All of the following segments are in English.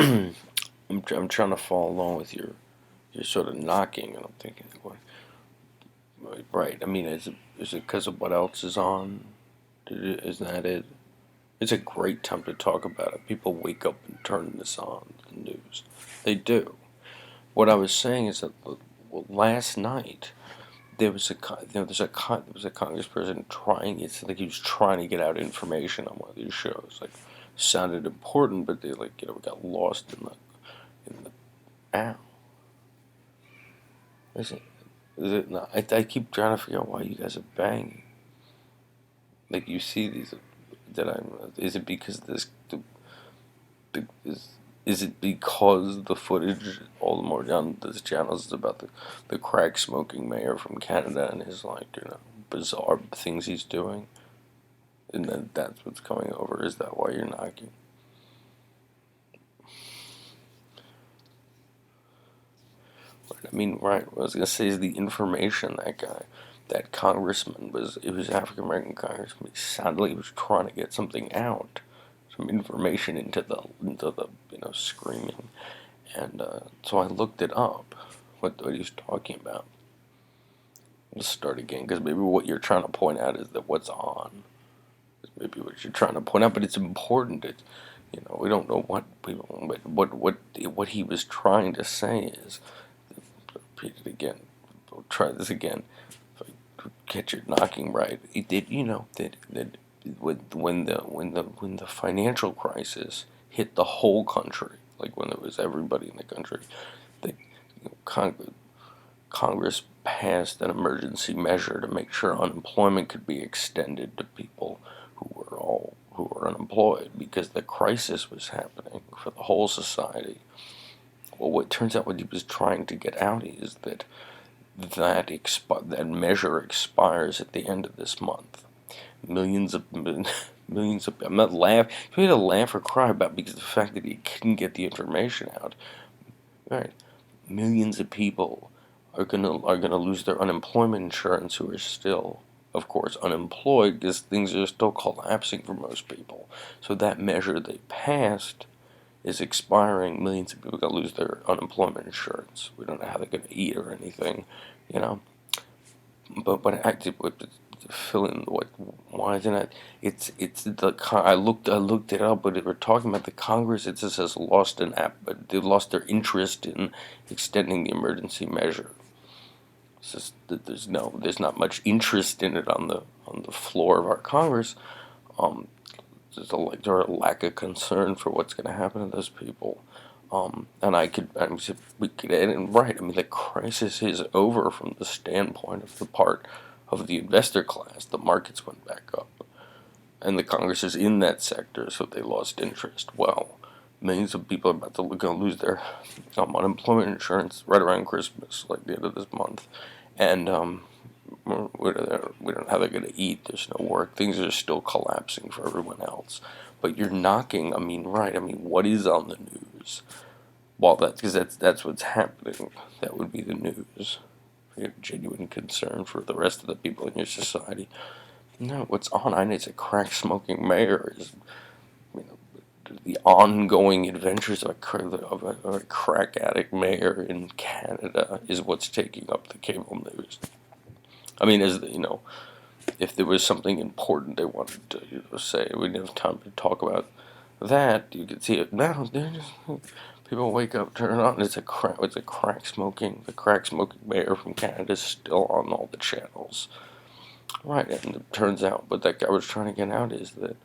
I'm trying to follow along with your sort of knocking, and I'm thinking, what? Right. I mean, is it because of what else is on? Is that it? It's a great time to talk about it. People wake up and turn this on the news. They do. What I was saying is that well, last night there was a congressperson trying. It's like he was trying to get out information on one of these shows. Like sounded important, but they got lost in the ow. Is it? Is it not? I keep trying to figure out why you guys are banging. Like you see these that I'm. Is it because is it because the footage all the more down this channel is about the crack smoking mayor from Canada and his bizarre things he's doing, and then that's what's coming over? Is that why you're knocking? I mean, right? What I was gonna say is the information that congressman was. It was African American congressman. He sounded like he was trying to get something out, some information into the screaming, and so I looked it up. What he was talking about. Let's start again because maybe what you're trying to point out is that what's on is maybe what you're trying to point out, but it's important. We don't know what people, but what he was trying to say is. Repeat it again. We'll try this again. If I get your knocking right, it did. You know that when the financial crisis hit the whole country, like when there was everybody in the country, the Congress passed an emergency measure to make sure unemployment could be extended to people who were unemployed because the crisis was happening for the whole society. Well, what turns out what he was trying to get out is that measure expires at the end of this month. Millions of millions of I'm not laugh. You need to laugh or cry about because of the fact that he couldn't get the information out. Right, millions of people are gonna lose their unemployment insurance who are still, of course, unemployed because things are still collapsing for most people. So that measure they passed is expiring. Millions of people are gonna lose their unemployment insurance. We don't know how they're gonna eat or anything, you know. But I did fill in what why isn't it? It's I looked it up, but we're talking about the Congress. It just says lost an app, but they lost their interest in extending the emergency measure. It's just that there's not much interest in it on the floor of our Congress. Um, there's a lack of concern for what's going to happen to those people. And we could, and right, I mean, the crisis is over from the standpoint of the part of the investor class. The markets went back up, and the Congress is in that sector, so they lost interest. Well, millions of people are about to going to lose their unemployment insurance right around Christmas, like the end of this month, and we don't know how they're going to eat. There's no work. Things are still collapsing for everyone else. But you're knocking. I mean, right? I mean, what is on the news? Well, that's what's happening. That would be the news. You have genuine concern for the rest of the people in your society. No, what's on? I know it's a crack smoking mayor. Is you know the ongoing adventures of a crack addict mayor in Canada is what's taking up the cable news. I mean, if there was something important they wanted to say, we didn't have time to talk about that. You could see it now. People wake up, turn it on. It's a crack smoking. The crack smoking mayor from Canada is still on all the channels. Right, and it turns out what that guy was trying to get out is that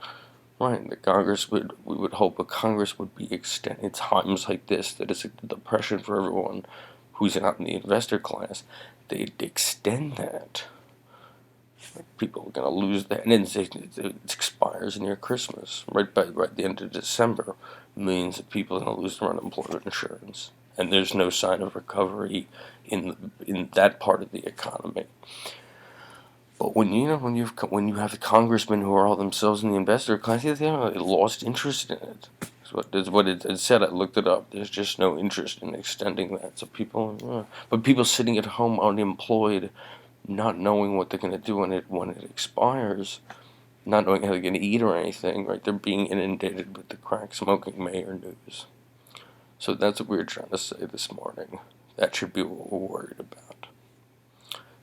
right, the Congress we would hope a Congress would be extended times like this that is a depression for everyone who's not in the investor class. They'd extend that. People are gonna lose that, and then it expires near Christmas, right the end of December. Millions of people are gonna lose their unemployment insurance, and there's no sign of recovery in that part of the economy. But when you have congressmen who are all themselves in the investor class, they lost interest in it. That's what it said. I looked it up. There's just no interest in extending that. So but people sitting at home unemployed, not knowing what they're going to do when it expires, not knowing how they're going to eat or anything. Right? They're being inundated with the crack smoking mayor news. So that's what we were trying to say this morning. That should be what we're worried about.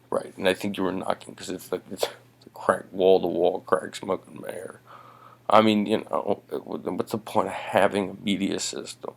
Right, and I think you were knocking because it's like it's the crack, wall-to-wall crack smoking mayor. I mean, what's the point of having a media system